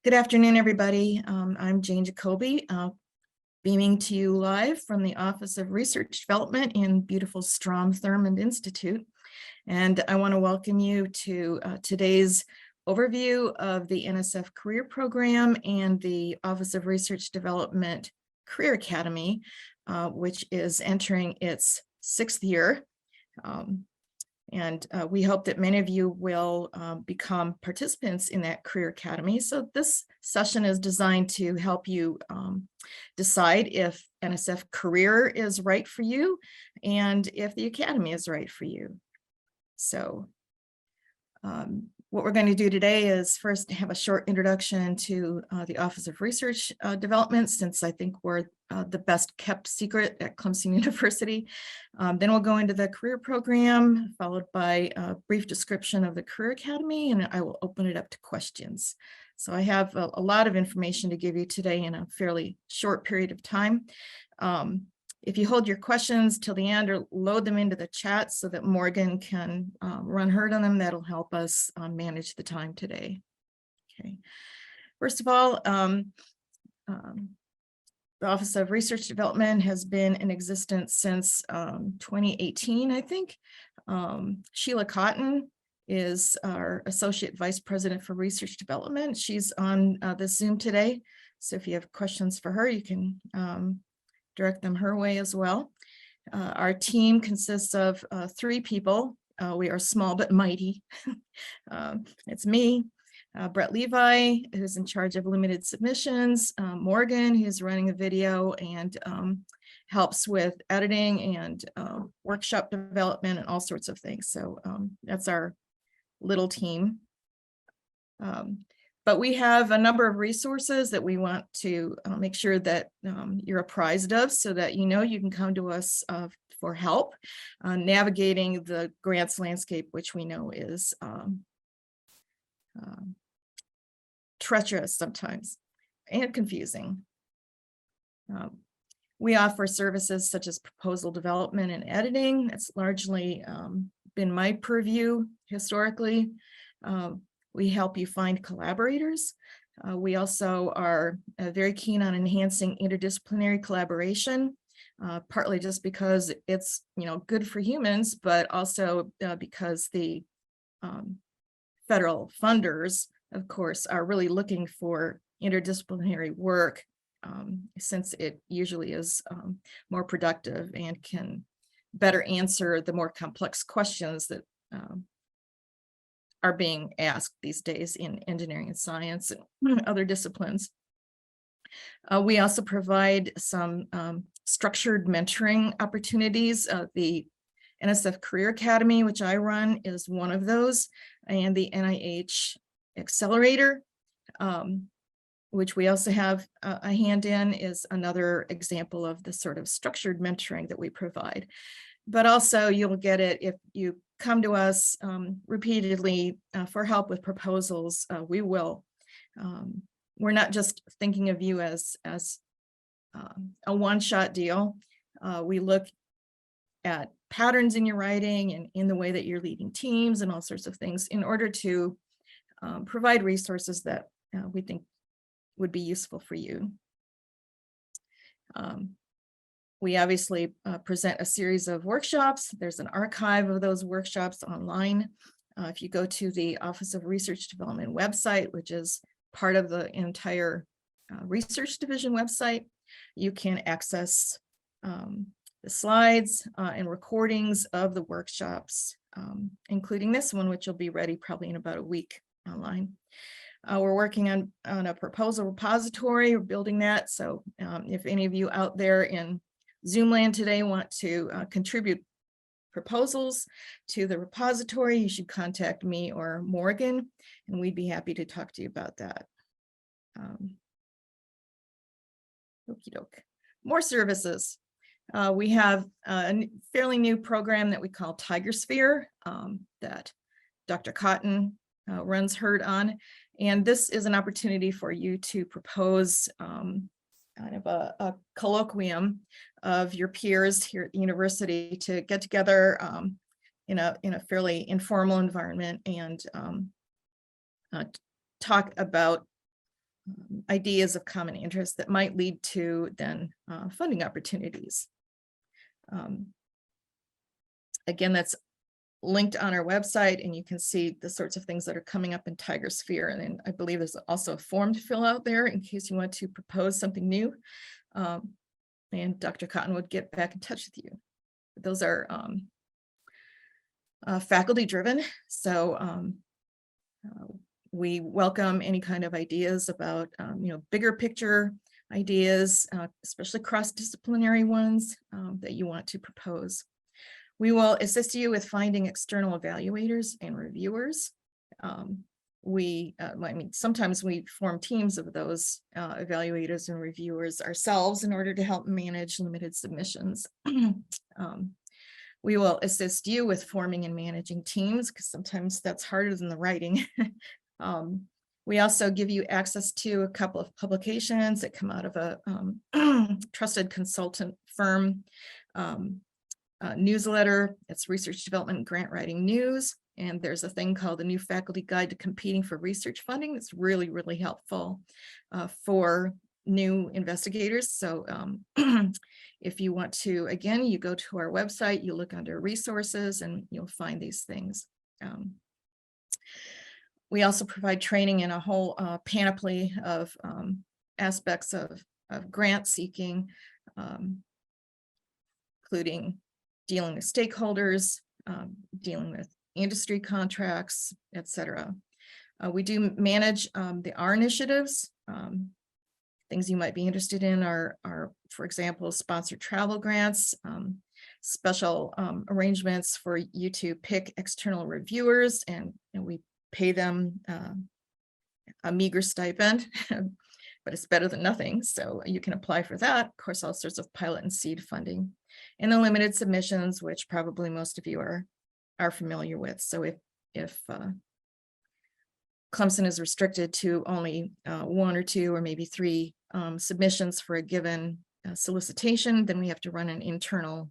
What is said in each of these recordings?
Good afternoon, everybody. I'm Jane Jacobi, beaming to you live from the Office of Research Development in beautiful Strom Thurmond Institute. And I want to welcome you to today's overview of the NSF Career Program and the Office of Research Development Career Academy, which is entering its 6th year. And we hope that many of you will become participants in that Career Academy. So this session is designed to help you decide if NSF Career is right for you and if the Academy is right for you. So what we're going to do today is first have a short introduction to the Office of Research Development, since I think we're the best kept secret at Clemson University. Then we'll go into the career program, followed by a brief description of the Career Academy, and I will open it up to questions. So I have a lot of information to give you today in a fairly short period of time. If you hold your questions till the end or load them into the chat so that Morgan can run herd on them, that'll help us manage the time today. Okay. First of all, the Office of Research Development has been in existence since 2018, I think. Sheila Cotton is our Associate Vice President for Research Development. She's on the Zoom today. So if you have questions for her, you can direct them her way as well. Our team consists of 3 people. We are small but mighty. It's me, Brett Levi, who's in charge of limited submissions, Morgan, who's running a video and helps with editing and workshop development and all sorts of things. So that's our little team. But we have a number of resources that we want to make sure that you're apprised of, so that you know you can come to us for help navigating the grants landscape, which we know is treacherous sometimes and confusing. We offer services such as proposal development and editing. It's largely been my purview historically. We help you find collaborators. We also are very keen on enhancing interdisciplinary collaboration, partly just because it's good for humans, but also because the federal funders, of course, are really looking for interdisciplinary work, since it usually is more productive and can better answer the more complex questions that are being asked these days in engineering and science and other disciplines. We also provide some structured mentoring opportunities. The NSF Career Academy, which I run, is one of those, and the NIH Accelerator, which we also have a hand in, is another example of the sort of structured mentoring that we provide. But also you'll get it if you come to us repeatedly for help with proposals. We will. We're not just thinking of you as a one-shot deal. We look at patterns in your writing and in the way that you're leading teams and all sorts of things in order to provide resources that we think would be useful for you. We obviously present a series of workshops. There's an archive of those workshops online. If you go to the Office of Research Development website, which is part of the entire research division website, you can access the slides and recordings of the workshops, including this one, which will be ready probably in about a week online. We're working on a proposal repository. We're building that. So if any of you out there in Zoomland today want to contribute proposals to the repository, you should contact me or Morgan, and we'd be happy to talk to you about that. Okie doke. More services. We have a fairly new program that we call TigerSphere that Dr. Cotton runs herd on. And this is an opportunity for you to propose kind of a colloquium of your peers here at the university to get together in a fairly informal environment and talk about ideas of common interest that might lead to then funding opportunities. Again, that's linked on our website, and you can see the sorts of things that are coming up in Tiger Sphere. And then I believe there's also a form to fill out there in case you want to propose something new. And Dr. Cotton would get back in touch with you. Those are faculty driven. So we welcome any kind of ideas about, bigger picture ideas, especially cross-disciplinary ones that you want to propose. We will assist you with finding external evaluators and reviewers. Sometimes we form teams of those evaluators and reviewers ourselves in order to help manage limited submissions. We will assist you with forming and managing teams, because sometimes that's harder than the writing. We also give you access to a couple of publications that come out of a trusted consultant firm newsletter. It's Research Development Grant Writing News. And there's a thing called the New Faculty Guide to Competing for Research Funding. That's really, really helpful for new investigators. So if you want to, again, you go to our website, you look under resources, and you'll find these things. We also provide training in a whole panoply of aspects of grant seeking, including dealing with stakeholders, dealing with industry contracts, etc. We do manage the R initiatives. Things you might be interested in are, for example, sponsored travel grants, special arrangements for you to pick external reviewers, and we pay them a meager stipend, but it's better than nothing. So you can apply for that. Of course, all sorts of pilot and seed funding, and the limited submissions, which probably most of you are familiar with. So if Clemson is restricted to only 1 or 2 or maybe 3 submissions for a given solicitation, then we have to run an internal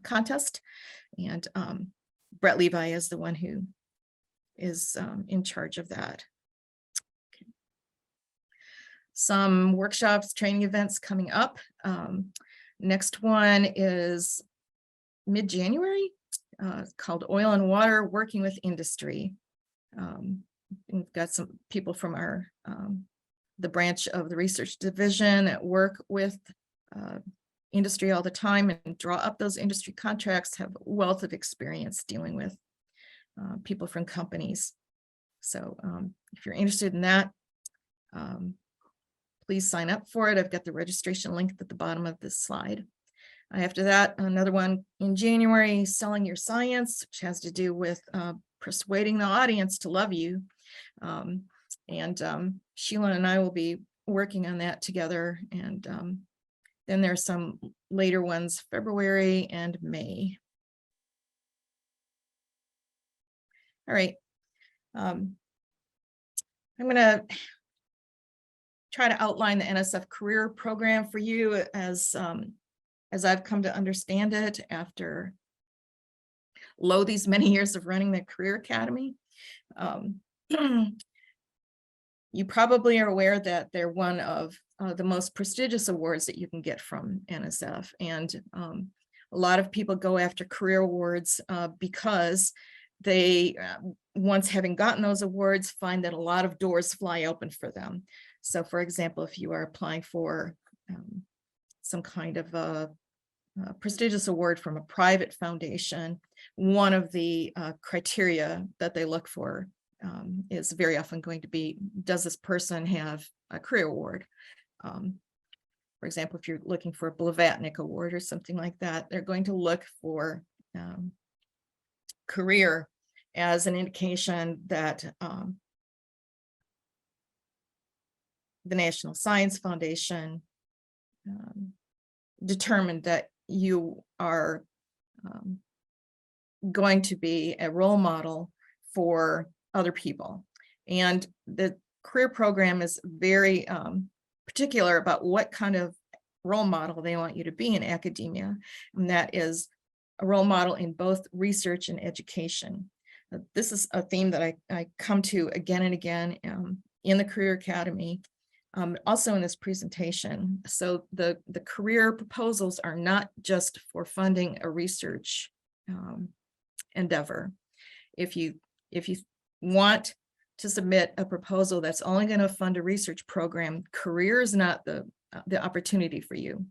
contest. And Brett Levi is the one who is in charge of that. Okay. Some workshops, training events coming up. Next one is mid-January, called Oil and Water, Working with Industry. We've got some people from our the branch of the research division that work with industry all the time and draw up those industry contracts, have a wealth of experience dealing with people from companies. So if you're interested in that, please sign up for it. I've got the registration link at the bottom of this slide. After that, another one in January, Selling Your Science, which has to do with persuading the audience to love you. Sheila and I will be working on that together. And then there's some later ones, February and May. All right. I'm going to try to outline the NSF Career Program for you as I've come to understand it after these many years of running the Career Academy. You probably are aware that they're one of the most prestigious awards that you can get from NSF. And a lot of people go after career awards because they, once having gotten those awards, find that a lot of doors fly open for them. So for example, if you are applying for some kind of a prestigious award from a private foundation, one of the criteria that they look for is very often going to be, does this person have a career award? For example, if you're looking for a Blavatnik Award or something like that, they're going to look for career as an indication that the National Science Foundation determined that you are going to be a role model for other people. And the career program is very particular about what kind of role model they want you to be in academia. And that is a role model in both research and education. This is a theme that I come to again and again in the Career Academy. Also in this presentation. So the career proposals are not just for funding a research endeavor. If you want to submit a proposal that's only going to fund a research program, career is not the opportunity for you.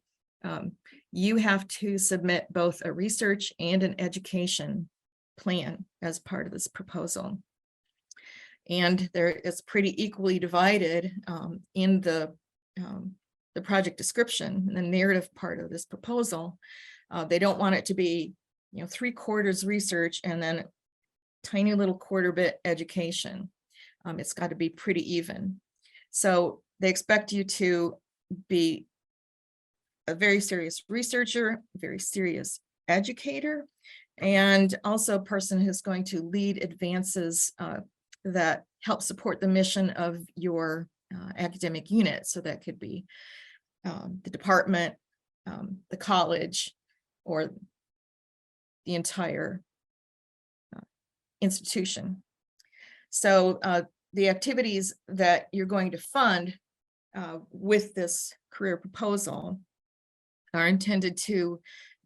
You have to submit both a research and an education plan as part of this proposal. And it's pretty equally divided in the project description, the narrative part of this proposal. They don't want it to be, 3/4 research and then tiny little quarter bit education. It's got to be pretty even. So they expect you to be a very serious researcher, a very serious educator, and also a person who's going to lead advances that help support the mission of your academic unit. So that could be the department, the college, or the entire institution. So the activities that you're going to fund with this career proposal are intended to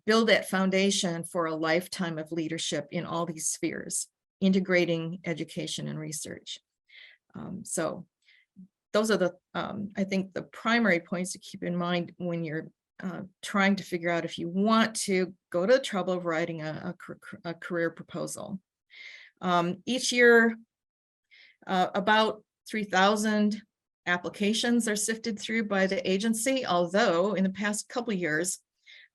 build that foundation for a lifetime of leadership in all these spheres, integrating education and research. So those are the, I think, the primary points to keep in mind when you're trying to figure out if you want to go to the trouble of writing a career proposal. Each year, about 3,000 applications are sifted through by the agency, although in the past couple of years,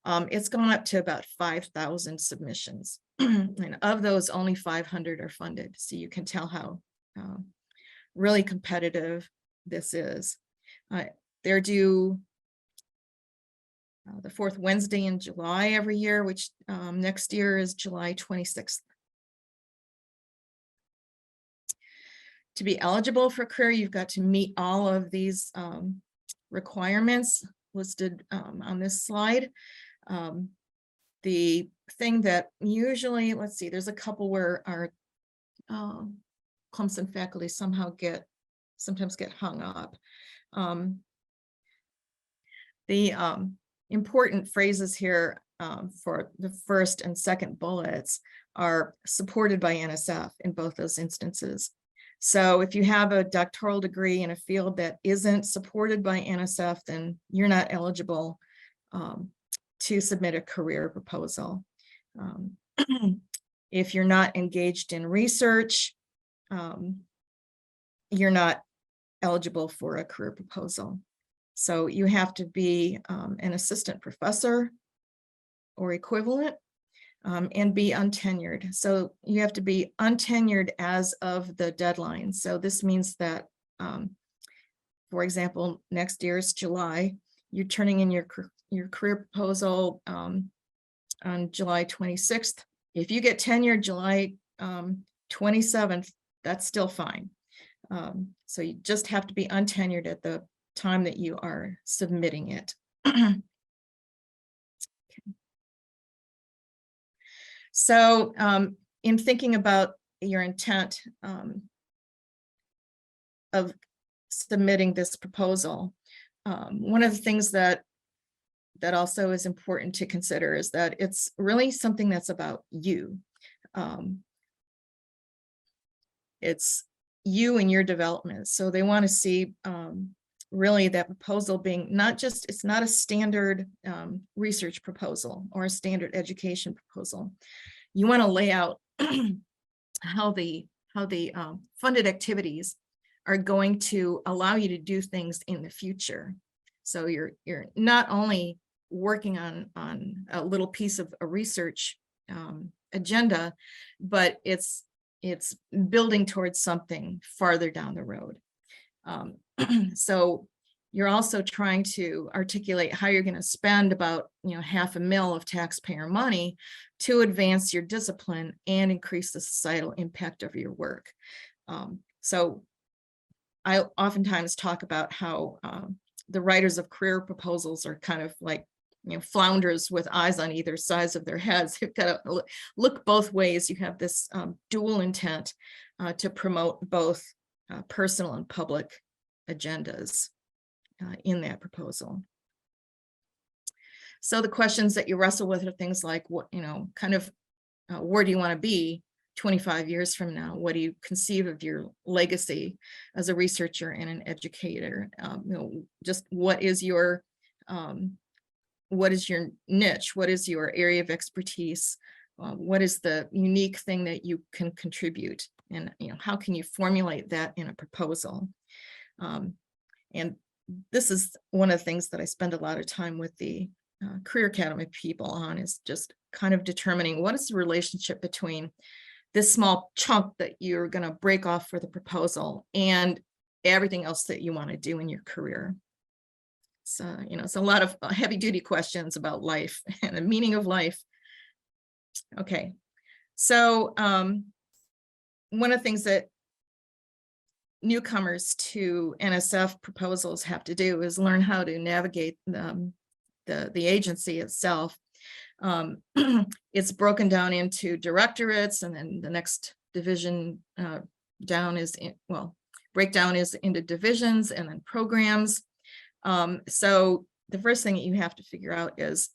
it's gone up to about 5,000 submissions. And of those, only 500 are funded. So you can tell how really competitive this is. They're due the fourth Wednesday in July every year, which next year is July 26th. To be eligible for career, you've got to meet all of these requirements listed on this slide. The thing that usually, let's see, there's a couple where our Clemson faculty sometimes get hung up. The important phrases here for the first and second bullets are supported by NSF in both those instances. So if you have a doctoral degree in a field that isn't supported by NSF, then you're not eligible to submit a career proposal. If you're not engaged in research, you're not eligible for a career proposal. So you have to be an assistant professor or equivalent and be untenured. So you have to be untenured as of the deadline. So this means that, for example, next year's July, you're turning in your career proposal on July 26th. If you get tenured July 27th, that's still fine. So you just have to be untenured at the time that you are submitting it. So in thinking about your intent of submitting this proposal, one of the things that also is important to consider is that it's really something that's about you. It's you and your development. So they want to see really that proposal being not just, it's not a standard research proposal or a standard education proposal. You want to lay out how the funded activities are going to allow you to do things in the future. So you're not only working on a little piece of a research agenda, but it's building towards something farther down the road. So you're also trying to articulate how you're going to spend about $500,000 of taxpayer money to advance your discipline and increase the societal impact of your work. So I oftentimes talk about how the writers of career proposals are kind of like flounders with eyes on either sides of their heads. You've got to look both ways. You have this dual intent to promote both personal and public agendas. in that proposal. So the questions that you wrestle with are things like, what, kind of where do you want to be 25 years from now? What do you conceive of your legacy as a researcher and an educator? Just what is your niche? What is your area of expertise? What is the unique thing that you can contribute? And how can you formulate that in a proposal? And this is one of the things that I spend a lot of time with the Career Academy people on, is just kind of determining what is the relationship between this small chunk that you're going to break off for the proposal and everything else that you want to do in your career. So, it's a lot of heavy duty questions about life and the meaning of life. Okay, so one of the things that newcomers to NSF proposals have to do is learn how to navigate the agency itself. It's broken down into directorates, and then the next division down is breakdown is into divisions and then programs. So the first thing that you have to figure out is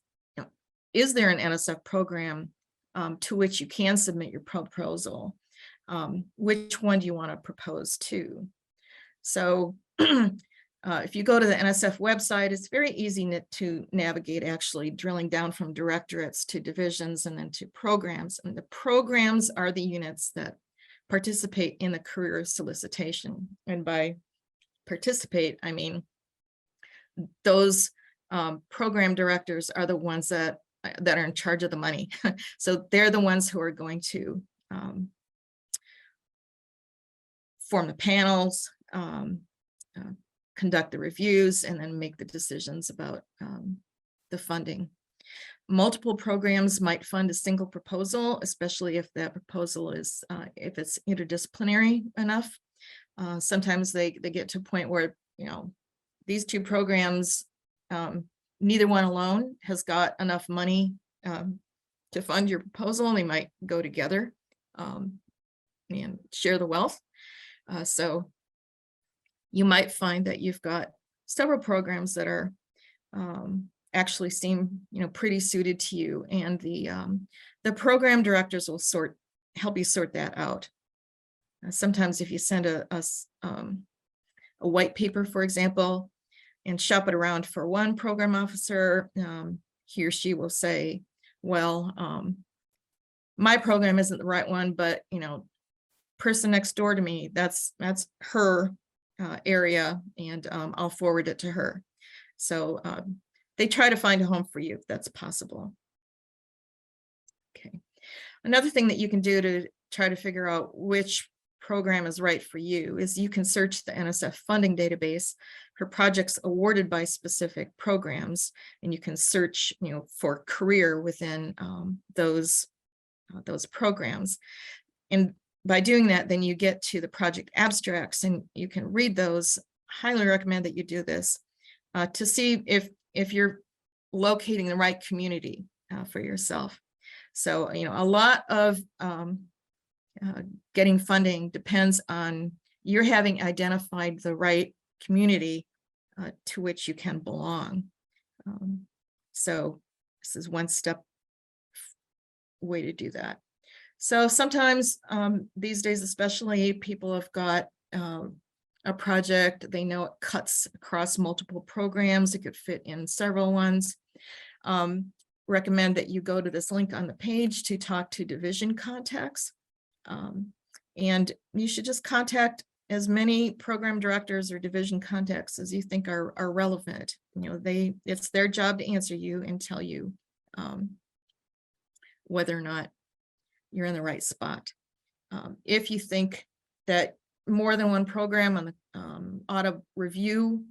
there an NSF program to which you can submit your proposal? Which one do you want to propose to? So if you go to the NSF website, it's very easy to navigate, actually drilling down from directorates to divisions and then to programs. And the programs are the units that participate in the career solicitation. And by participate, I mean those program directors are the ones that are in charge of the money. So they're the ones who are going to form the panels, conduct the reviews, and then make the decisions about the funding. Multiple programs might fund a single proposal, especially if that proposal is, if it's interdisciplinary enough. Sometimes they get to a point where, these two programs, neither one alone has got enough money to fund your proposal, and they might go together and share the wealth. So you might find that you've got several programs that are actually seem pretty suited to you, and the program directors will help you sort that out. Sometimes if you send a white paper, for example, and shop it around for one program officer, he or she will say, well, my program isn't the right one, but person next door to me, that's her area, and I'll forward it to her. So they try to find a home for you if that's possible. Okay. Another thing that you can do to try to figure out which program is right for you is you can search the NSF funding database for projects awarded by specific programs, and you can search for career within those programs. And by doing that, then you get to the project abstracts, and you can read those. Highly recommend that you do this to see if you're locating the right community for yourself. So a lot of getting funding depends on you're having identified the right community to which you can belong. So this is one step way to do that. So sometimes these days, especially, people have got a project, they know it cuts across multiple programs, it could fit in several ones. Recommend that you go to this link on the page to talk to division contacts. And you should just contact as many program directors or division contacts as you think are relevant. It's their job to answer you and tell you whether or not you're in the right spot. If you think that more than one program on the ought to review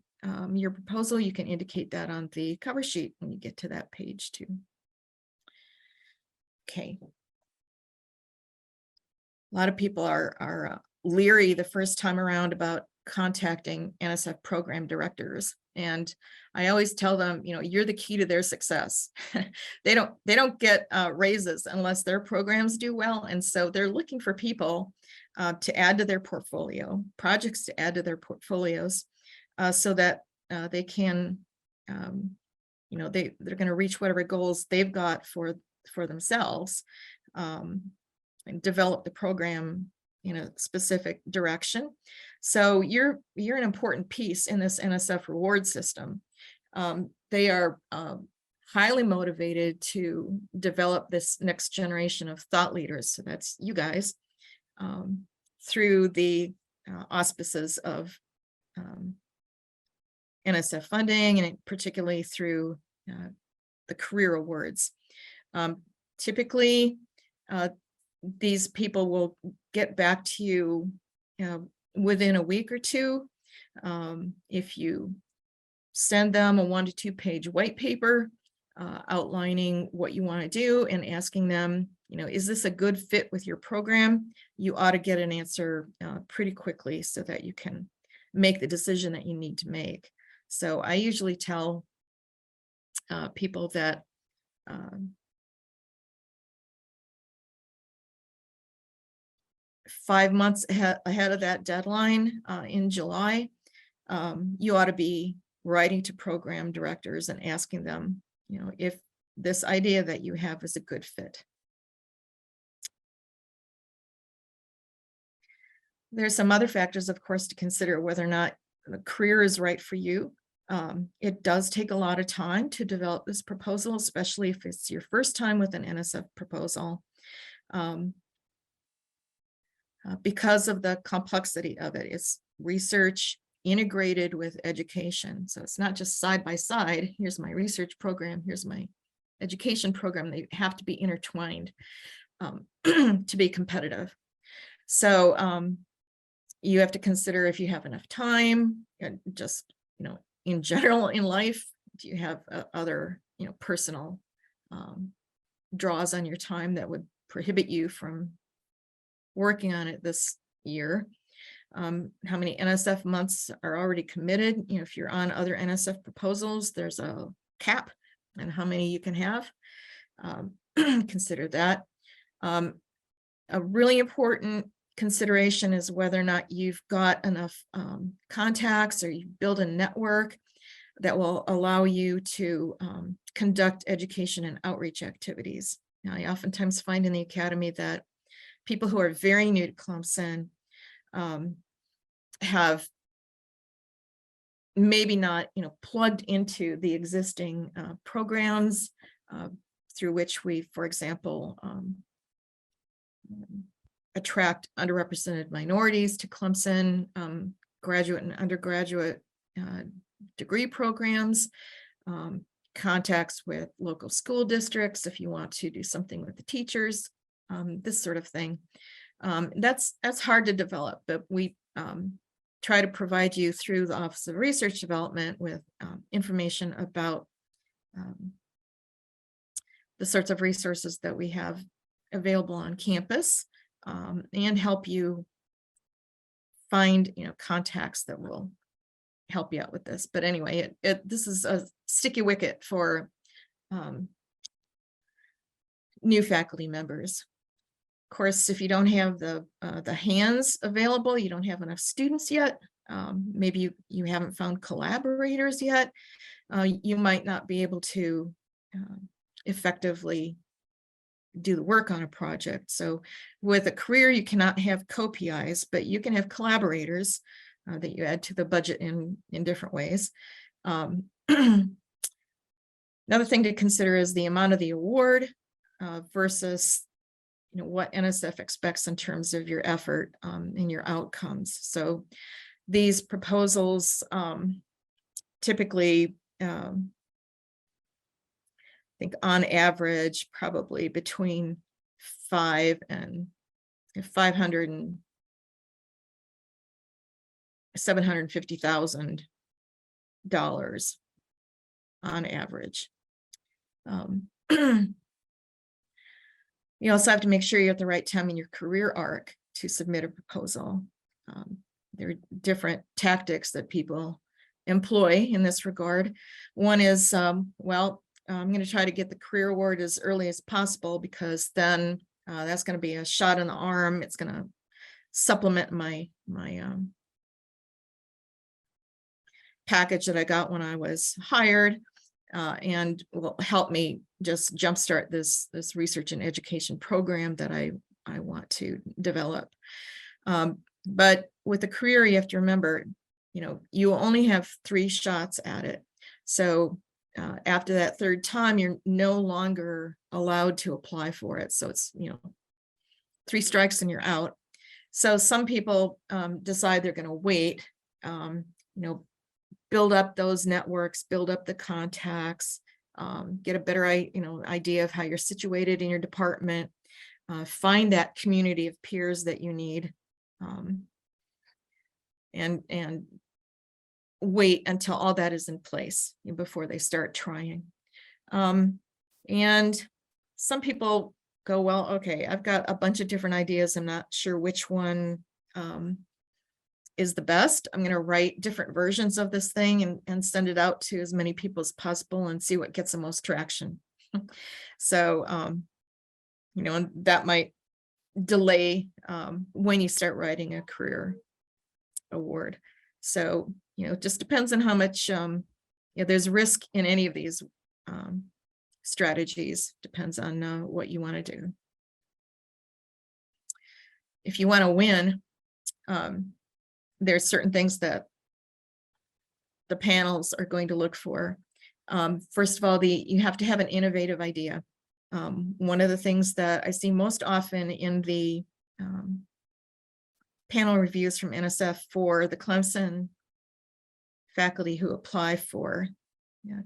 your proposal, you can indicate that on the cover sheet when you get to that page too. Okay. A lot of people are leery the first time around about contacting NSF program directors, and I always tell them, you're the key to their success. They don't get raises unless their programs do well, and so they're looking for people to add to their portfolio, projects to add to their portfolios, so that they can, they're going to reach whatever goals they've got for themselves, and develop the program in a specific direction. So you're an important piece in this NSF reward system. They are highly motivated to develop this next generation of thought leaders. So that's you guys, through the auspices of NSF funding, and particularly through the career awards. Typically, these people will get back to you within a week or two. If you send them a 1 to 2 page white paper outlining what you want to do and asking them, is this a good fit with your program? You ought to get an answer pretty quickly so that you can make the decision that you need to make. So I usually tell people that 5 months ahead of that deadline in July, you ought to be writing to program directors and asking them, if this idea that you have is a good fit. There's some other factors, of course, to consider whether or not the career is right for you. It does take a lot of time to develop this proposal, especially if it's your first time with an NSF proposal, because of the complexity of it. It's research integrated with education. So it's not just side by side. Here's my research program, here's my education program. They have to be intertwined to be competitive. So you have to consider if you have enough time, just, in general in life, do you have other, personal draws on your time that would prohibit you from working on it this year? How many NSF months are already committed? If you're on other NSF proposals, there's a cap on how many you can have. Consider that. A really important consideration is whether or not you've got enough contacts, or you build a network that will allow you to conduct education and outreach activities. Now, I oftentimes find in the academy that people who are very new to Clemson have maybe not, plugged into the existing programs through which we, for example, attract underrepresented minorities to Clemson, graduate and undergraduate degree programs, contacts with local school districts if you want to do something with the teachers, this sort of thing. That's hard to develop, but we try to provide you through the Office of Research Development with information about the sorts of resources that we have available on campus, and help you find, contacts that will help you out with this. But anyway, this is a sticky wicket for new faculty members. Of course, if you don't have the hands available, you don't have enough students yet, maybe you haven't found collaborators yet, you might not be able to effectively do the work on a project. So with a career, you cannot have co-PIs, but you can have collaborators that you add to the budget in different ways. Another thing to consider is the amount of the award versus what NSF expects in terms of your effort and your outcomes. So these proposals typically, I think on average, probably between $500 and $750,000 on average. You also have to make sure you're at the right time in your career arc to submit a proposal. There are different tactics that people employ in this regard. One is, well, I'm going to try to get the career award as early as possible, because then that's going to be a shot in the arm. It's going to supplement my package that I got when I was hired, and will help me just jumpstart this research and education program that I want to develop. But with a career, you have to remember, you only have 3 shots at it. So after that 3rd time, you're no longer allowed to apply for it. So it's, 3 strikes and you're out. So some people decide they're going to wait, build up those networks, build up the contacts, get a better idea of how you're situated in your department, find that community of peers that you need, and wait until all that is in place before they start trying. And some people go, well, okay, I've got a bunch of different ideas. I'm not sure which one is the best. I'm going to write different versions of this thing and send it out to as many people as possible and see what gets the most traction. So, and that might delay when you start writing a career award. So, it just depends on how much, there's risk in any of these strategies. Depends on what you want to do. If you want to win, there's certain things that the panels are going to look for. First of all, you have to have an innovative idea. One of the things that I see most often in the panel reviews from NSF for the Clemson faculty who apply for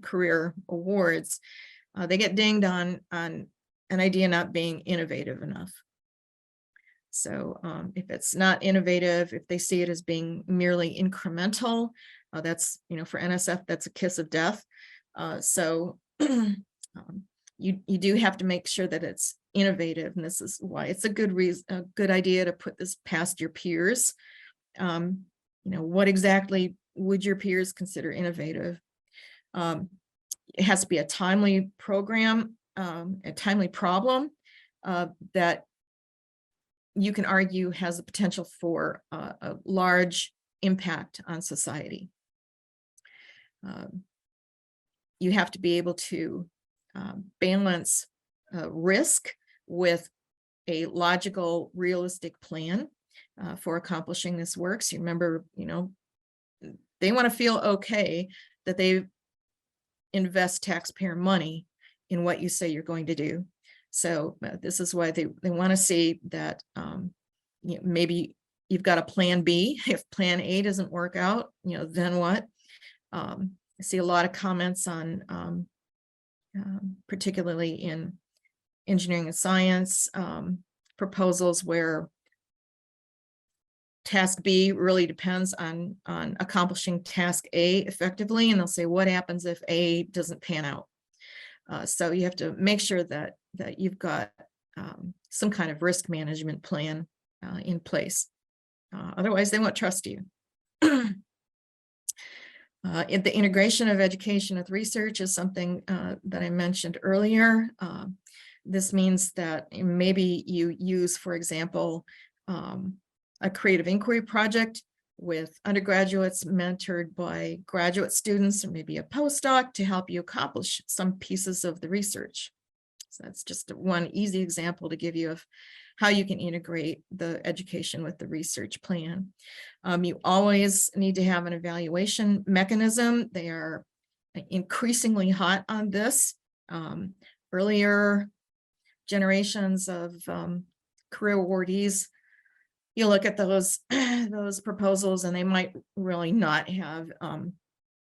career awards, they get dinged on an idea not being innovative enough. So if it's not innovative, if they see it as being merely incremental, that's, for NSF, that's a kiss of death. So you do have to make sure that it's innovative, and this is why it's a good idea to put this past your peers. What exactly would your peers consider innovative? It has to be a timely program, a timely problem that you can argue has the potential for a large impact on society. You have to be able to balance risk with a logical, realistic plan for accomplishing this work. So you remember, they want to feel okay that they invest taxpayer money in what you say you're going to do. So this is why they want to see that maybe you've got a plan B. If plan A doesn't work out, then what? I see a lot of comments on, particularly in engineering and science, proposals where task B really depends on accomplishing task A effectively, and they'll say, what happens if A doesn't pan out? So you have to make sure that you've got some kind of risk management plan in place. Otherwise, they won't trust you. The integration of education with research is something that I mentioned earlier. This means that maybe you use, for example, a creative inquiry project with undergraduates mentored by graduate students, or maybe a postdoc, to help you accomplish some pieces of the research. So that's just one easy example to give you of how you can integrate the education with the research plan. You always need to have an evaluation mechanism. They are increasingly hot on this. Earlier generations of career awardees, you look at those proposals and they might really not have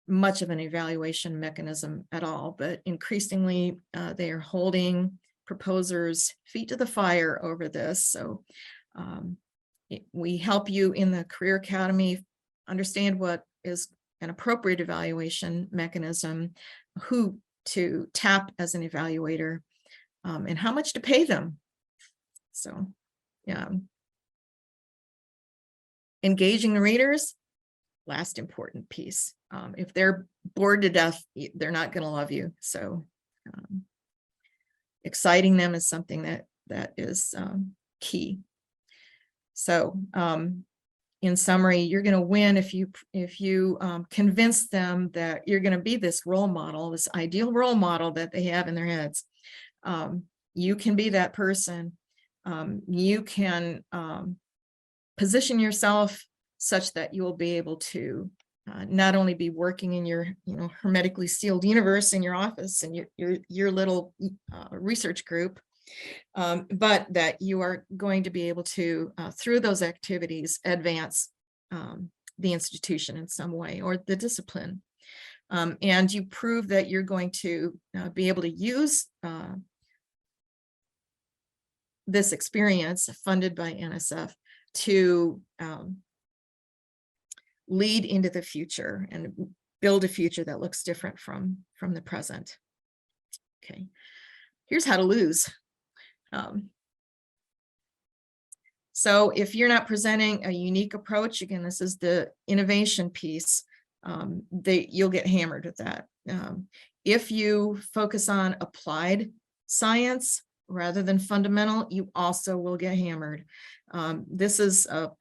much of an evaluation mechanism at all, but increasingly they are holding proposers' feet to the fire over this. So we help you in the Career Academy understand what is an appropriate evaluation mechanism, who to tap as an evaluator, and how much to pay them. So yeah. Engaging the readers, last important piece. If they're bored to death, they're not going to love you. So exciting them is something that is key. So in summary, you're going to win if you convince them that you're going to be this role model, this ideal role model that they have in their heads. You can be that person. You can position yourself such that you will be able to not only be working in your hermetically sealed universe in your office and your little research group, but that you are going to be able to, through those activities, advance the institution in some way or the discipline. And you prove that you're going to be able to use this experience funded by NSF to lead into the future and build a future that looks different from the present. Okay, here's how to lose. So if you're not presenting a unique approach, again, this is the innovation piece, you'll get hammered with that. If you focus on applied science rather than fundamental, you also will get hammered. This is a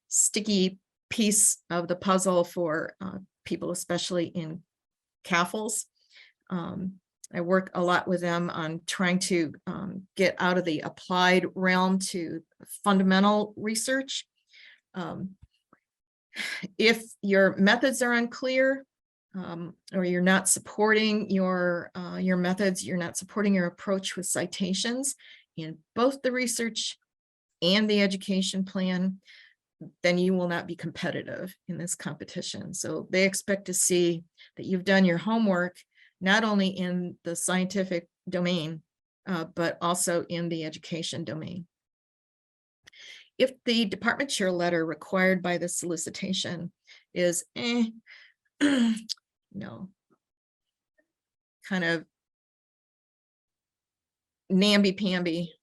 sticky piece of the puzzle for people, especially in CAFLs. I work a lot with them on trying to get out of the applied realm to fundamental research. If your methods are unclear, or you're not supporting your methods, you're not supporting your approach with citations in both the research and the education plan, then you will not be competitive in this competition. So they expect to see that you've done your homework, not only in the scientific domain, but also in the education domain. If the department chair letter required by the solicitation is no, kind of namby-pamby,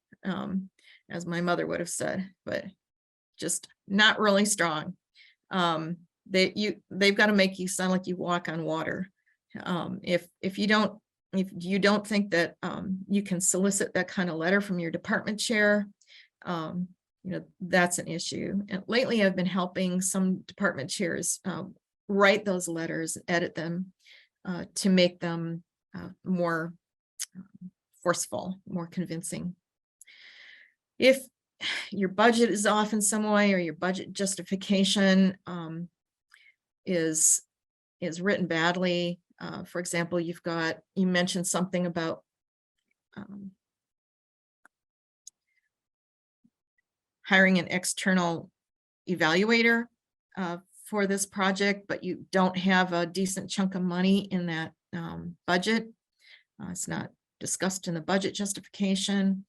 as my mother would have said, but just not really strong. They've got to make you sound like you walk on water. If you don't think that you can solicit that kind of letter from your department chair, that's an issue. And lately I've been helping some department chairs write those letters, edit them to make them more forceful, more convincing. If your budget is off in some way, or your budget justification is written badly, for example, you mentioned something about hiring an external evaluator for this project, but you don't have a decent chunk of money in that budget. It's not discussed in the budget justification.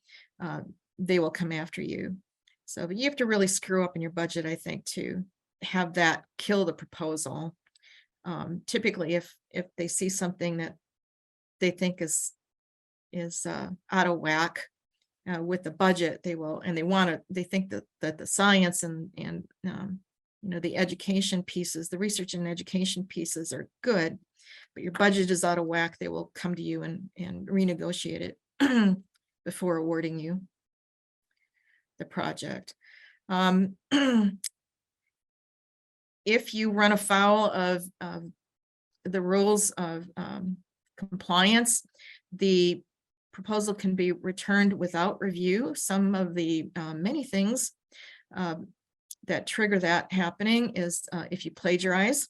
They will come after you. So but you have to really screw up in your budget, I think, to have that kill the proposal. Typically, if they see something that they think is out of whack with the budget, they will, and they think that the science and the education pieces, the research and education pieces are good, but your budget is out of whack, they will come to you and renegotiate it before awarding you the project. If you run afoul of the rules of compliance, the proposal can be returned without review. Some of the many things that trigger that happening is if you plagiarize,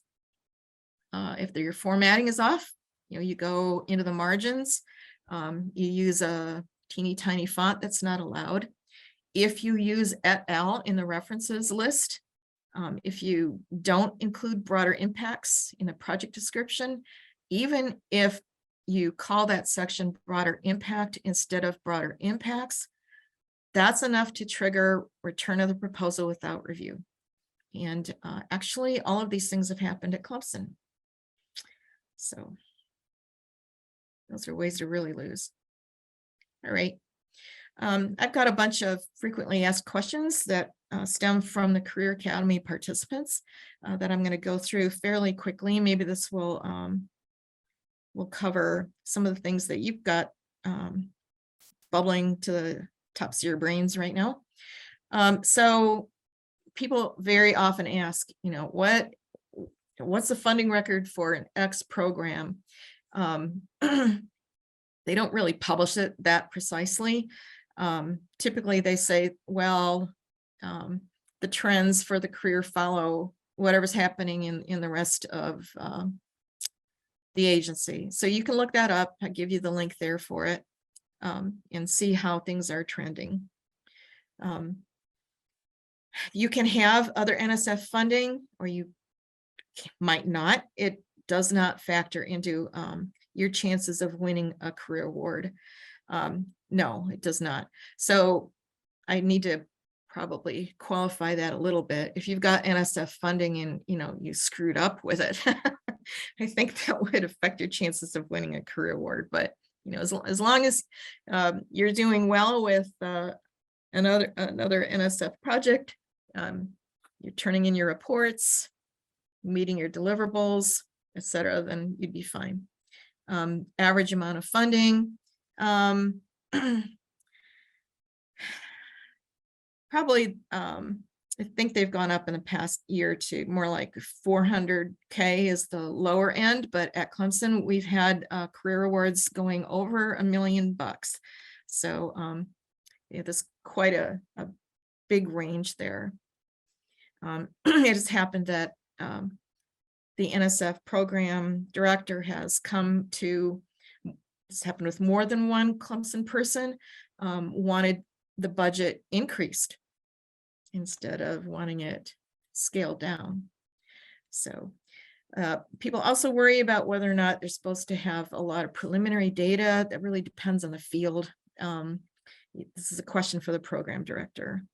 if your formatting is off, you go into the margins, you use a teeny tiny font that's not allowed. If you use et al. In the references list, if you don't include broader impacts in the project description, even if you call that section broader impact instead of broader impacts, that's enough to trigger return of the proposal without review. And actually, all of these things have happened at Clemson. So those are ways to really lose. All right. I've got a bunch of frequently asked questions that stem from the Career Academy participants that I'm going to go through fairly quickly. Maybe this will cover some of the things that you've got bubbling to the tops of your brains right now. So people very often ask, what's the funding record for an X program? They don't really publish it that precisely. Typically they say, well, the trends for the career follow whatever's happening in the rest of the agency. So you can look that up. I'll give you the link there for it, and see how things are trending. You can have other NSF funding, or you might not. It does not factor into your chances of winning a career award. No, it does not. So I need to probably qualify that a little bit. If you've got NSF funding and you screwed up with it, I think that would affect your chances of winning a career award. But as long as you're doing well with another NSF project, you're turning in your reports, meeting your deliverables, etc., then you'd be fine. Average amount of funding, probably, I think they've gone up in the past year to more like 400K is the lower end, but at Clemson, we've had career awards going over $1 million. So yeah, there's quite a big range there. It has happened that the NSF program director has come to, this happened with more than one Clemson person, wanted the budget increased instead of wanting it scaled down. So people also worry about whether or not they're supposed to have a lot of preliminary data. That really depends on the field. This is a question for the program director.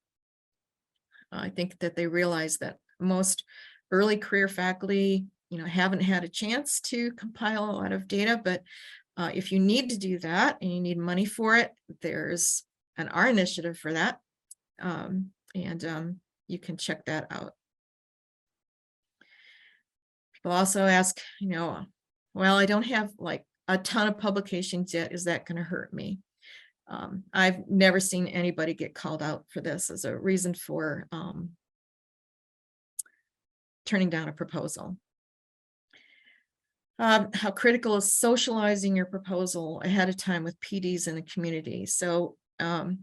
I think that they realize that most early career faculty, haven't had a chance to compile a lot of data, but if you need to do that and you need money for it, there's an R initiative for that. And you can check that out. People also ask, well, I don't have like a ton of publications yet. Is that going to hurt me? I've never seen anybody get called out for this as a reason for turning down a proposal. How critical is socializing your proposal ahead of time with PDs in the community? So I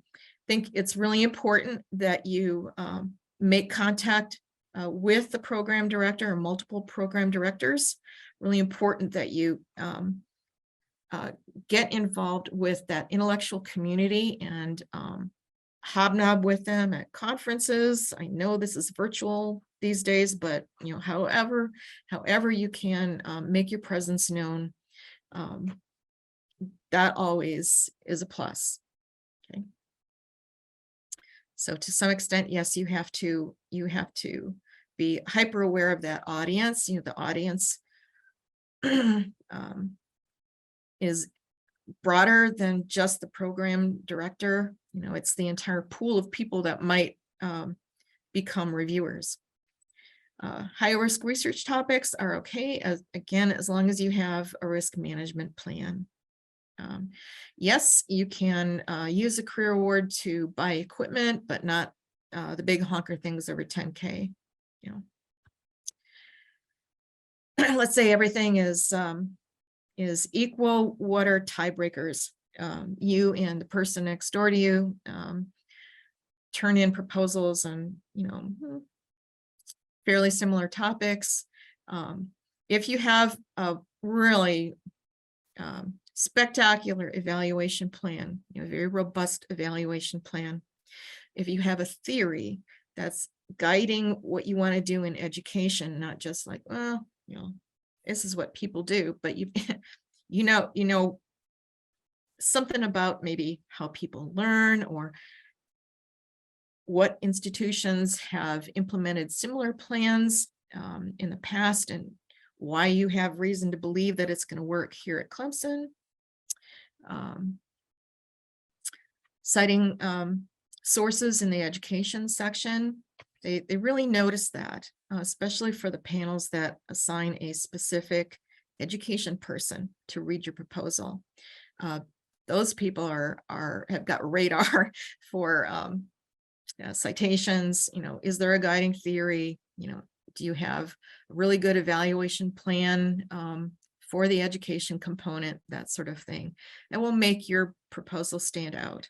think it's really important that you make contact with the program director or multiple program directors. Really important that you get involved with that intellectual community and hobnob with them at conferences. I know this is virtual these days, but however you can make your presence known, that always is a plus. Okay. So to some extent, yes, you have to be hyper aware of that audience. The audience is broader than just the program director. It's the entire pool of people that might become reviewers. High risk research topics are okay, as long as you have a risk management plan. Yes, you can use a career award to buy equipment, but not the big honker things over 10K. Let's say everything is equal. What are tiebreakers? You and the person next door to you turn in proposals on fairly similar topics. If you have a really spectacular evaluation plan, a very robust evaluation plan, if you have a theory that's guiding what you want to do in education, not just like, well, this is what people do, but you know something about maybe how people learn or what institutions have implemented similar plans in the past and why you have reason to believe that it's going to work here at Clemson. Citing sources in the education section, they really notice that, especially for the panels that assign a specific education person to read your proposal. Those people have got radar for citations, is there a guiding theory? Do you have a really good evaluation plan for the education component, that sort of thing? That will make your proposal stand out.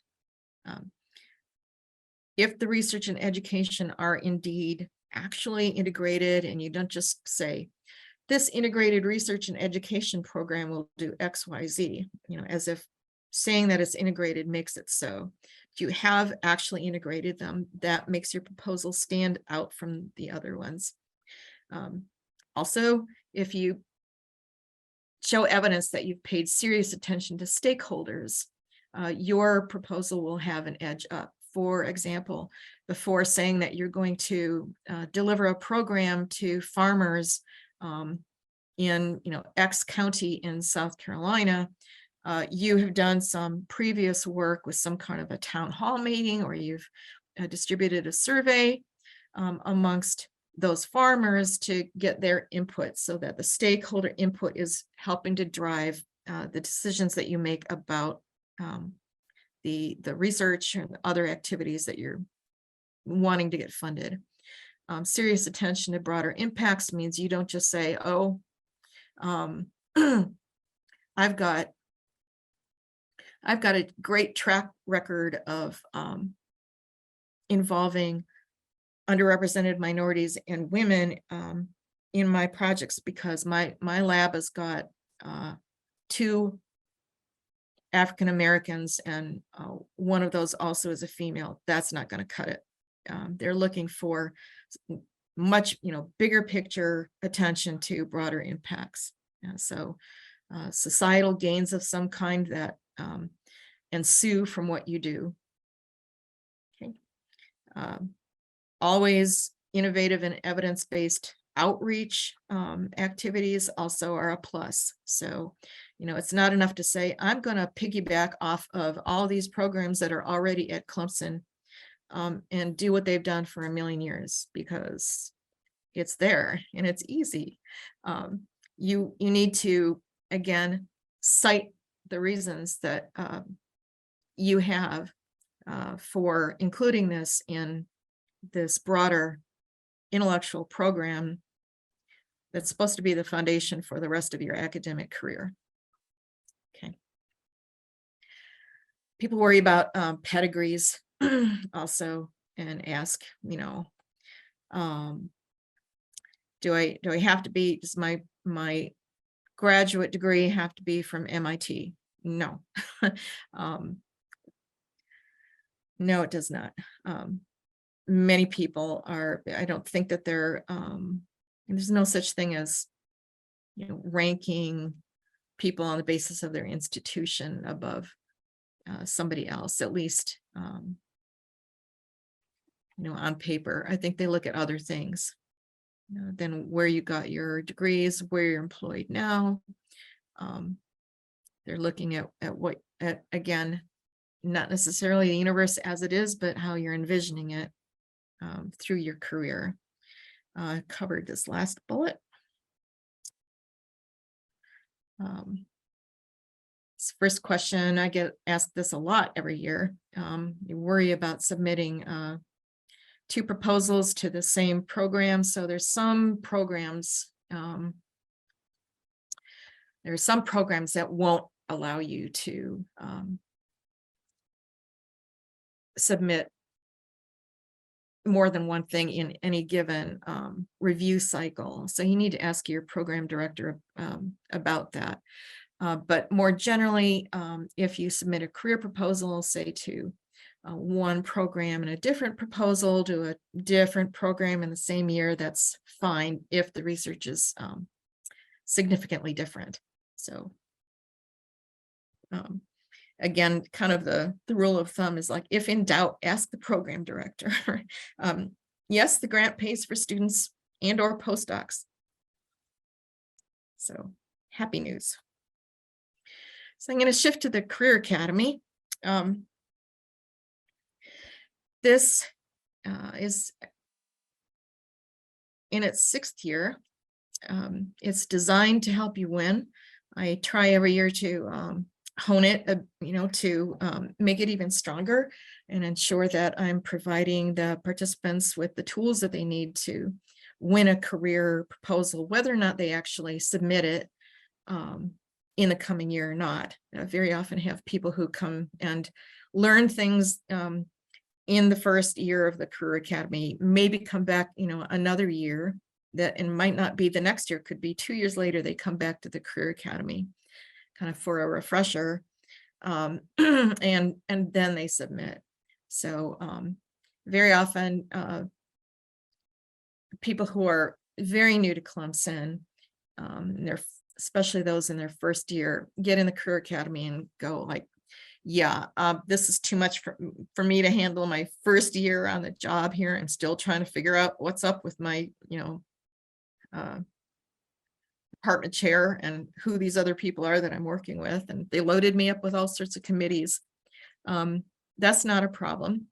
If the research and education are indeed actually integrated, and you don't just say, this integrated research and education program will do X, Y, Z, as if saying that it's integrated makes it so. If you have actually integrated them, that makes your proposal stand out from the other ones. Also, if you show evidence that you've paid serious attention to stakeholders, your proposal will have an edge up. For example, before saying that you're going to deliver a program to farmers in X county in South Carolina, you have done some previous work with some kind of a town hall meeting, or you've distributed a survey amongst those farmers to get their input, so that the stakeholder input is helping to drive the decisions that you make about the research and other activities that you're wanting to get funded. Serious attention to broader impacts means you don't just say, oh, I've got a great track record of involving underrepresented minorities and women in my projects, because my lab has got 2 African Americans, and one of those also is a female. That's not going to cut it. They're looking for much, bigger picture attention to broader impacts. So societal gains of some kind that ensue from what you do. Okay. Always innovative and evidence-based outreach activities also are a plus. So, it's not enough to say, I'm going to piggyback off of all these programs that are already at Clemson and do what they've done for a million years, because it's there and it's easy. You need to, again, cite the reasons that you have for including this in this broader intellectual program that's supposed to be the foundation for the rest of your academic career. Okay. People worry about pedigrees also, and ask, do I have to be, does my graduate degree have to be from MIT? No. No, it does not. Many people are, I don't think that they're, there's no such thing as, ranking people on the basis of their institution above somebody else, at least, on paper. I think they look at other things than where you got your degrees, where you're employed now. They're looking at again, not necessarily the universe as it is, but how you're envisioning it through your career. Covered this last bullet. This first question, I get asked this a lot every year. You worry about submitting 2 proposals to the same program. So there's some programs, that won't allow you to submit more than one thing in any given review cycle. So you need to ask your program director about that. But more generally, if you submit a career proposal, say to one program and a different proposal to a different program in the same year, that's fine if the research is significantly different. So again, kind of the rule of thumb is like, if in doubt, ask the program director. Yes, the grant pays for students and or postdocs. So happy news. So I'm going to shift to the Career Academy. This is in its 6th year. It's designed to help you win. I try every year to hone it, to make it even stronger and ensure that I'm providing the participants with the tools that they need to win a career proposal, whether or not they actually submit it in the coming year or not. I very often have people who come and learn things in the first year of the Career Academy, maybe come back, another year, that and might not be the next year, could be 2 years later, they come back to the Career Academy kind of for a refresher, and then they submit. So very often people who are very new to Clemson, especially those in their first year, get in the Career Academy and go like, yeah, this is too much for me to handle my first year on the job here. I'm still trying to figure out what's up with my, department chair and who these other people are that I'm working with. And they loaded me up with all sorts of committees. That's not a problem.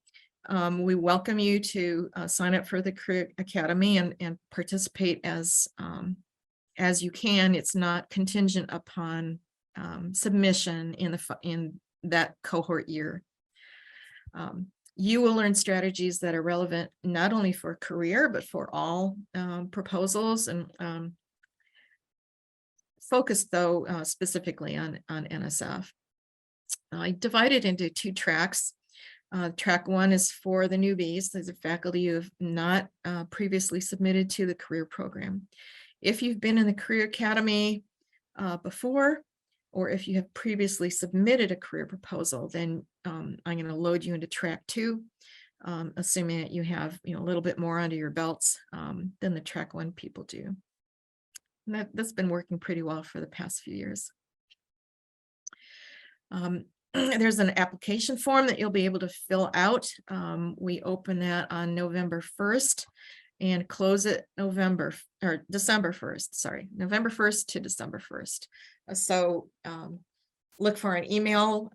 We welcome you to sign up for the Career Academy and participate as you can. It's not contingent upon submission in that cohort year. You will learn strategies that are relevant not only for career, but for all proposals, and focus though specifically on NSF. I divided into 2 tracks. Track 1 is for the newbies. These are faculty who have not previously submitted to the career program. If you've been in the Career Academy before, or if you have previously submitted a career proposal, then I'm going to load you into track 2, assuming that you have a little bit more under your belts than the track 1 people do. And that's been working pretty well for the past few years. There's an application form that you'll be able to fill out. We open that on November 1st and close it December 1st, sorry, November 1st to December 1st. So look for an email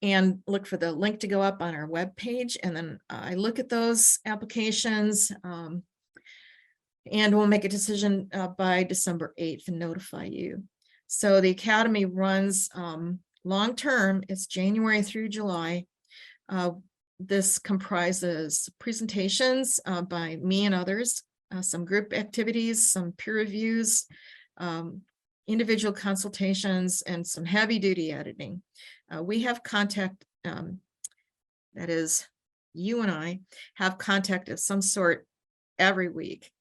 and look for the link to go up on our webpage. And then I look at those applications and we'll make a decision by December 8th and notify you. So the Academy runs long-term, it's January through July. This comprises presentations by me and others, some group activities, some peer reviews, individual consultations, and some heavy-duty editing. We have contact, that is, you and I have contact of some sort every week.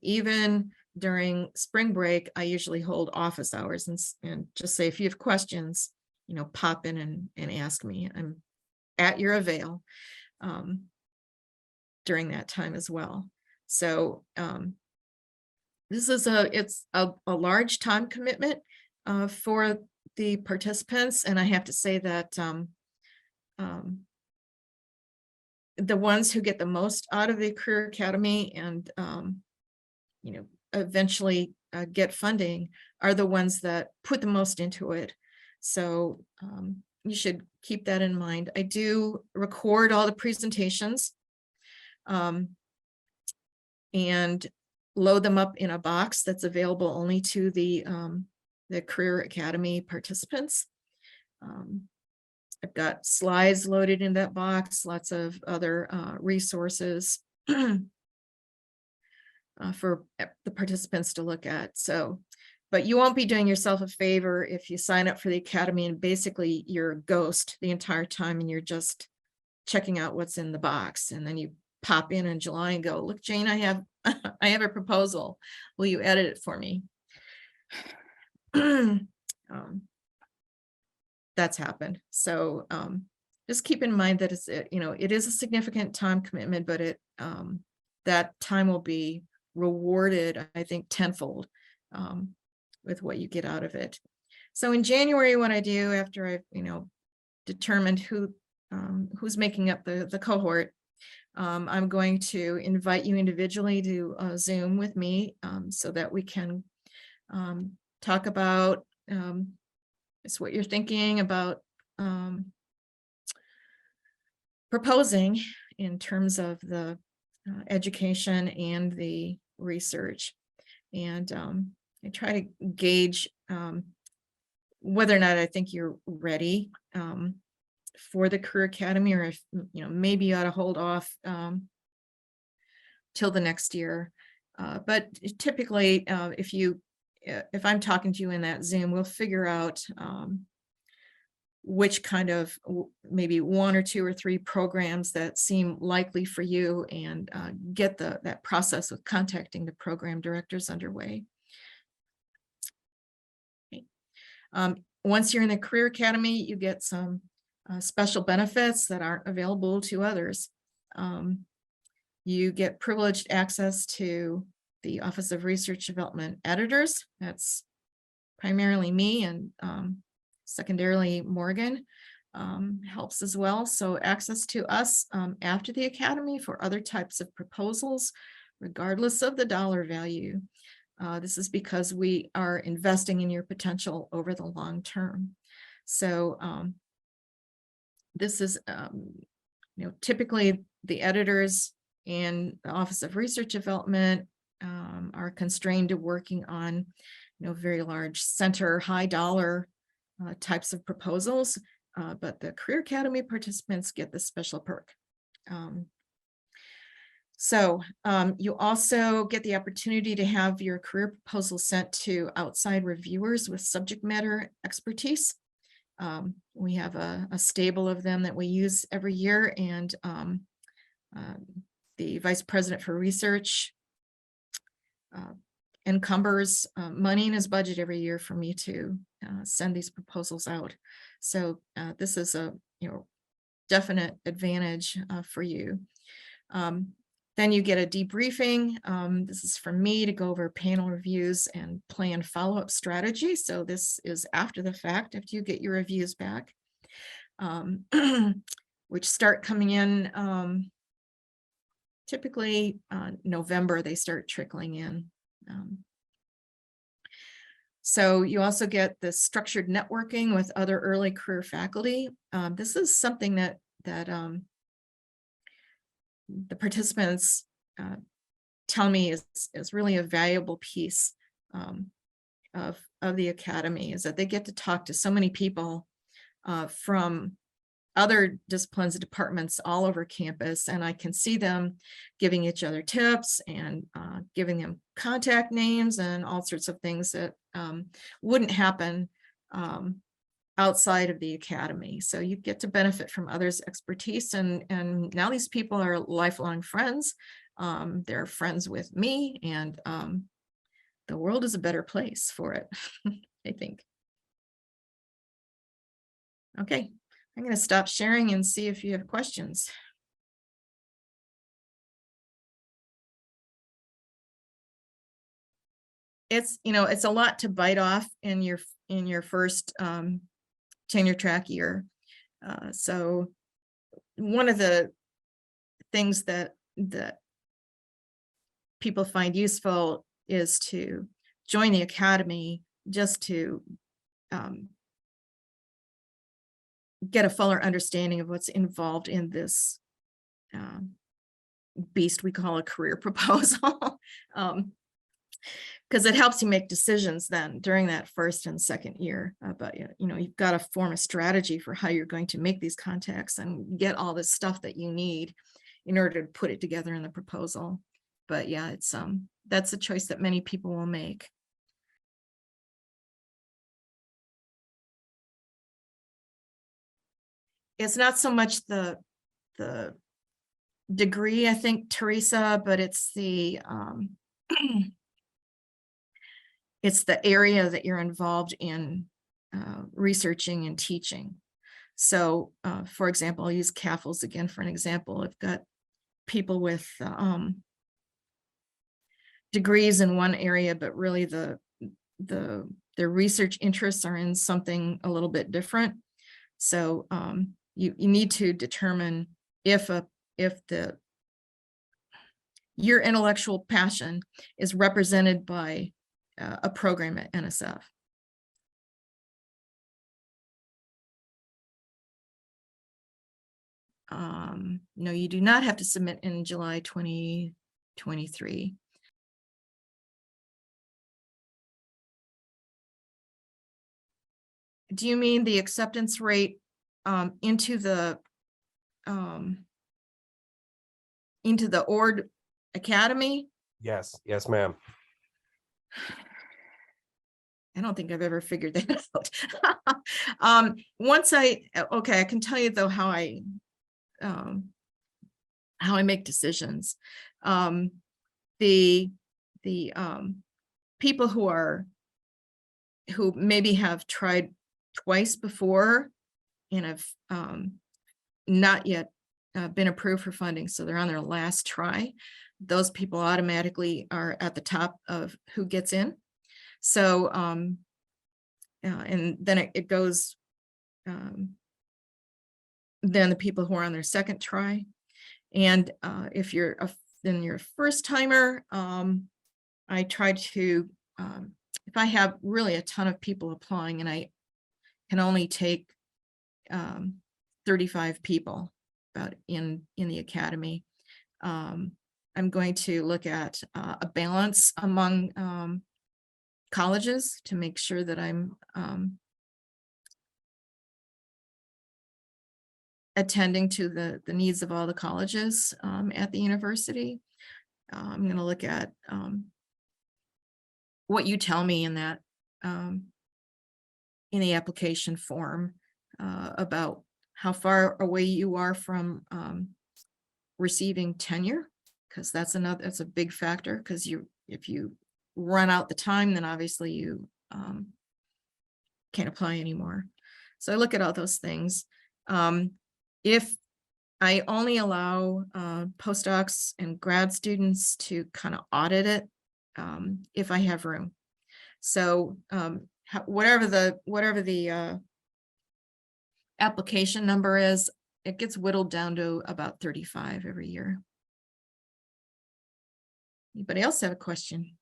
Even during spring break, I usually hold office hours and just say, if you have questions, pop in and ask me. I'm at your avail during that time as well. So this is it's a large time commitment for the participants, and I have to say that the ones who get the most out of the Career Academy and eventually get funding are the ones that put the most into it. So you should keep that in mind. I do record all the presentations and load them up in a box that's available only to the Career Academy participants. I've got slides loaded in that box, lots of other resources for the participants to look at. So, but you won't be doing yourself a favor if you sign up for the Academy and basically you're a ghost the entire time and you're just checking out what's in the box. And then you pop in July and go, look, Jane, I have a proposal. Will you edit it for me? That's happened. So just keep in mind that it's, it is a significant time commitment, but that time will be rewarded, I think, tenfold with what you get out of it. So in January, what I do after I've, determined who's making up the cohort, I'm going to invite you individually to Zoom with me so that we can talk about it's what you're thinking about proposing in terms of the education and the research. And I try to gauge whether or not I think you're ready for the Career Academy, or if, maybe you ought to hold off till the next year. But typically, if I'm talking to you in that Zoom, we'll figure out which kind of maybe 1 or 2 or 3 programs that seem likely for you, and get that process of contacting the program directors underway. Okay. Once you're in the Career Academy, you get some special benefits that aren't available to others. You get privileged access to the Office of Research Development editors. That's primarily me, and secondarily Morgan helps as well. So access to us after the Academy for other types of proposals, regardless of the dollar value. This is because we are investing in your potential over the long term. So this is, typically the editors and the Office of Research Development are constrained to working on, very large center, high dollar types of proposals, but the Career Academy participants get this special perk. So you also get the opportunity to have your career proposal sent to outside reviewers with subject matter expertise. We have a stable of them that we use every year, and the Vice President for Research encumbers money in his budget every year for me to send these proposals out. So this is a definite advantage for you. Then you get a debriefing. This is for me to go over panel reviews and plan follow-up strategy. So this is after the fact, after you get your reviews back, which start coming in typically November. They start trickling in. So you also get the structured networking with other early career faculty. This is something that the participants tell me is really a valuable piece of the Academy, is that they get to talk to so many people from other disciplines and departments all over campus, and I can see them giving each other tips and giving them contact names and all sorts of things that wouldn't happen outside of the Academy. So you get to benefit from others' expertise, and now these people are lifelong friends. They're friends with me, and the world is a better place for it, I think. Okay. I'm going to stop sharing and see if you have questions. It's, it's a lot to bite off in your first tenure track year. So one of the things that people find useful is to join the Academy just to get a fuller understanding of what's involved in this beast we call a career proposal, because it helps you make decisions then during that first and second year. But you've got to form a strategy for how you're going to make these contacts and get all this stuff that you need in order to put it together in the proposal. But yeah, it's that's a choice that many people will make. It's not so much the degree, I think, Teresa, but it's the it's the area that you're involved in researching and teaching. So for example, I'll use CAFLs again for an example. I've got people with degrees in one area, but really their research interests are in something a little bit different. So you need to determine if your intellectual passion is represented by a program at NSF. No, you do not have to submit in July 2023. do you mean the acceptance rate into the ORD Academy? Yes, yes, ma'am. I don't think I've ever figured that out. Okay, I can tell you though how I make decisions. The people who maybe have tried twice before and have not yet been approved for funding, so they're on their last try, those people automatically are at the top of who gets in. So and then it goes then the people who are on their second try, and if you're then you're a first timer, I try to if I have really a ton of people applying and I can only take 35 people about in the academy, I'm going to look at a balance among colleges to make sure that I'm attending to the needs of all the colleges at the university. I'm going to look at what you tell me in that in the application form about how far away you are from receiving tenure, because that's a big factor, because if you run out the time, then obviously you can't apply anymore. So I look at all those things. If I only allow postdocs and grad students to kind of audit it, if I have room. So whatever the application number is, it gets whittled down to about 35 every year. Anybody else have a question?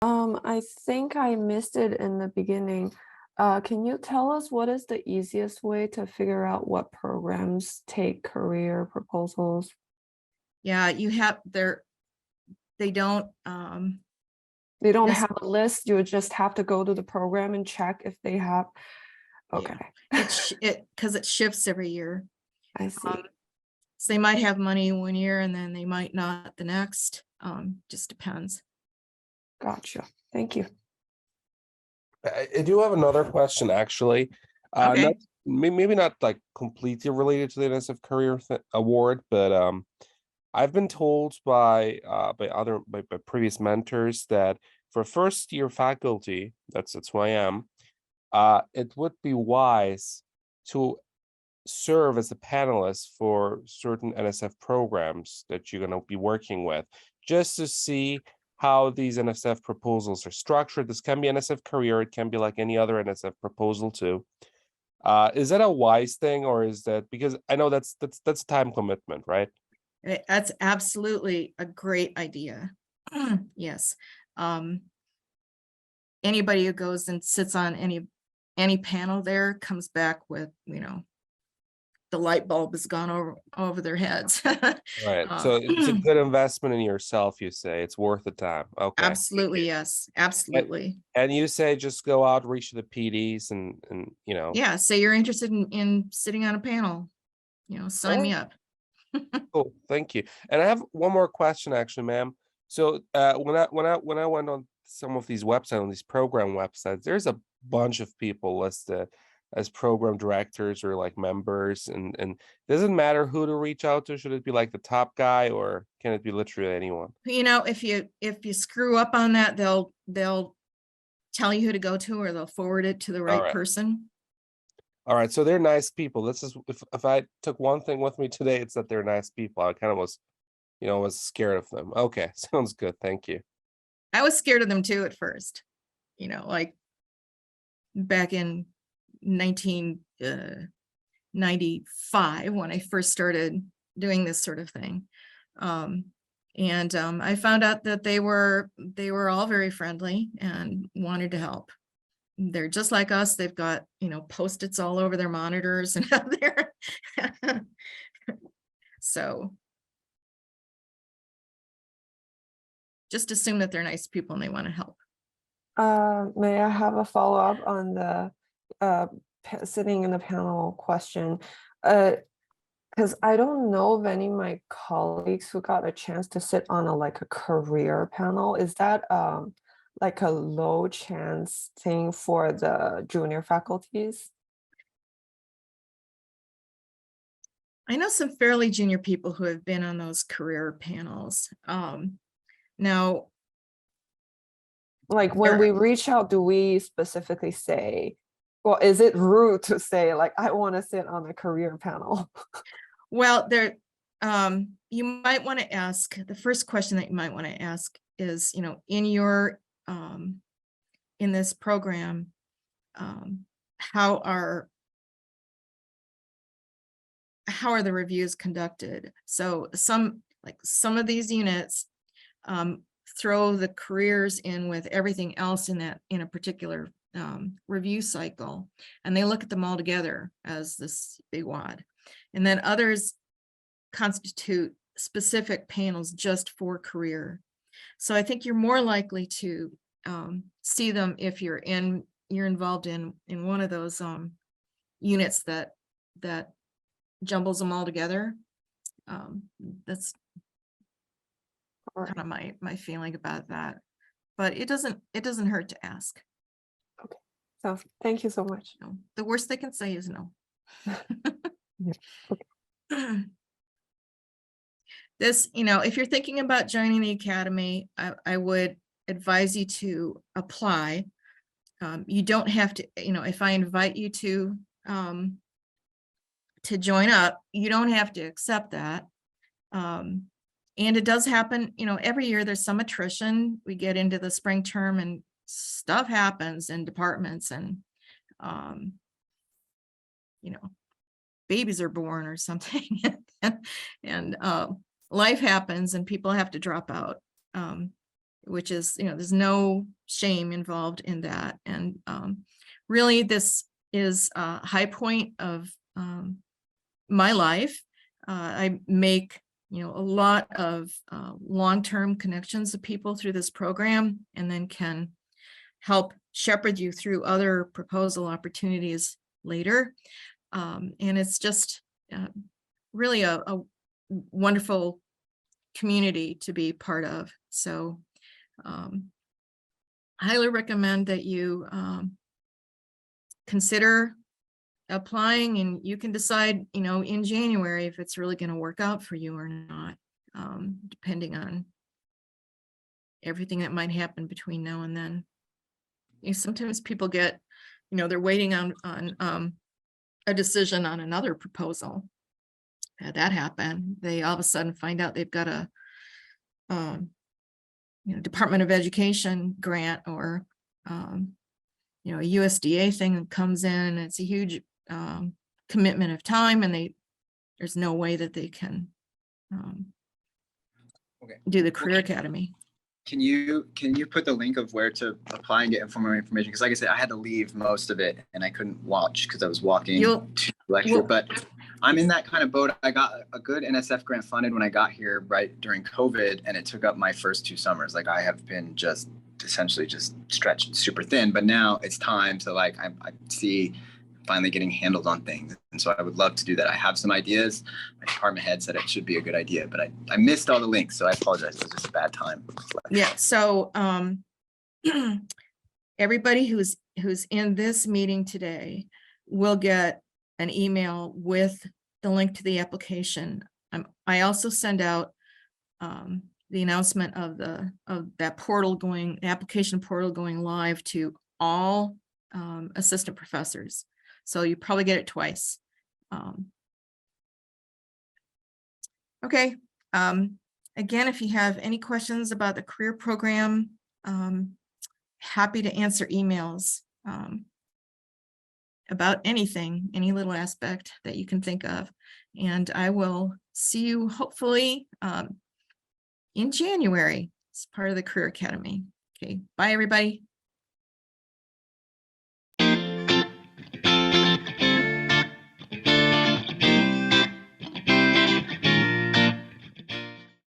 I think I missed it in the beginning. Can you tell us what is the easiest way to figure out what programs take career proposals? Yeah, you have they don't They don't yes. have a list, you would just have to go to the program and check if they have. Okay, because it shifts every year. I see. So they might have money one year and then they might not the next. Just depends. Gotcha. Thank you. I do have another question, actually. Okay. Maybe not like completely related to the NSF Career Award, but I've been told by previous mentors that for first year faculty, that's who I am, it would be wise to serve as a panelist for certain NSF programs that you're going to be working with, just to see how these NSF proposals are structured. This can be NSF Career, it can be like any other NSF proposal too. Is that a wise thing, or is that, because I know that's time commitment, right? That's absolutely a great idea. Yes. Anybody who goes and sits on any panel there comes back with, the light bulb has gone over their heads. Right. So it's a good investment in yourself, you say. It's worth the time. Okay. Absolutely, yes. Absolutely. And you say just go out, reach the PDs and Yeah, so you're interested in sitting on a panel, sign me up. Cool, thank you. And I have one more question, actually, ma'am. So when I went on some of these websites, on these program websites, there's a bunch of people listed as program directors or like members, and does it matter who to reach out to? Should it be like the top guy, or can it be literally anyone? If you screw up on that, they'll tell you who to go to, or they'll forward it to the right person. All right, so they're nice people. This is, if I took one thing with me today, it's that they're nice people. I kind of was scared of them. Okay, sounds good. Thank you. I was scared of them too at first, like back in 1995 when I first started doing this sort of thing. I found out that they were all very friendly and wanted to help. They're just like us. They've got, Post-its all over their monitors and out there. So just assume that they're nice people and they want to help. May I have a follow-up on the sitting in the panel question. Because I don't know of any of my colleagues who got a chance to sit on like a career panel. Is that like a low chance thing for the junior faculties? I know some fairly junior people who have been on those career panels. Now, like when we reach out, do we specifically say, well, is it rude to say like, I want to sit on a career panel? well, you might want to ask, the first question that you might want to ask is, in your, in this program, how are the reviews conducted? So some of these units throw the careers in with everything else in a particular review cycle, and they look at them all together as this big wad. And then others constitute specific panels just for career. So I think you're more likely to see them if you're involved in one of those units that jumbles them all together. That's kind of my feeling about that, but it doesn't hurt to ask. Okay, so thank you so much. No, the worst they can say is no. Yeah. Okay. This, if you're thinking about joining the academy, I would advise you to apply. You don't have to, if I invite you to join up, you don't have to accept that. And it does happen, every year there's some attrition. We get into the spring term and stuff happens in departments, and babies are born or something, and life happens and people have to drop out, which is, there's no shame involved in that. And really, this is a high point of my life. I make a lot of long-term connections of people through this program, and then can help shepherd you through other proposal opportunities later. And it's just really a wonderful community to be part of. So highly recommend that you consider applying, and you can decide, in January if it's really going to work out for you or not, depending on everything that might happen between now and then. Sometimes people get, they're waiting on a decision on another proposal. Had that happen, they all of a sudden find out they've got a Department of Education grant, or a USDA thing that comes in, and it's a huge commitment of time, and there's no way that they can do the Career Academy. Can you put the link of where to apply and get more information? Because like I said, I had to leave most of it and I couldn't watch because I was walking to the lecture. But I'm in that kind of boat. I got a good NSF grant funded when I got here right during COVID, and it took up my first 2 summers. Like, I have been just essentially just stretched super thin, but now it's time to, like, I see finally getting handled on things. And so I would love to do that. I have some ideas. My department head said it should be a good idea, but I missed all the links. So I apologize. It was just a bad time. Yeah. So everybody who's in this meeting today will get an email with the link to the application. I also send out the announcement of that portal application portal going live to all assistant professors. So you probably get it twice. Okay. Again, if you have any questions about the career program, happy to answer emails about anything, any little aspect that you can think of. And I will see you hopefully in January as part of the Career Academy. Okay, bye everybody.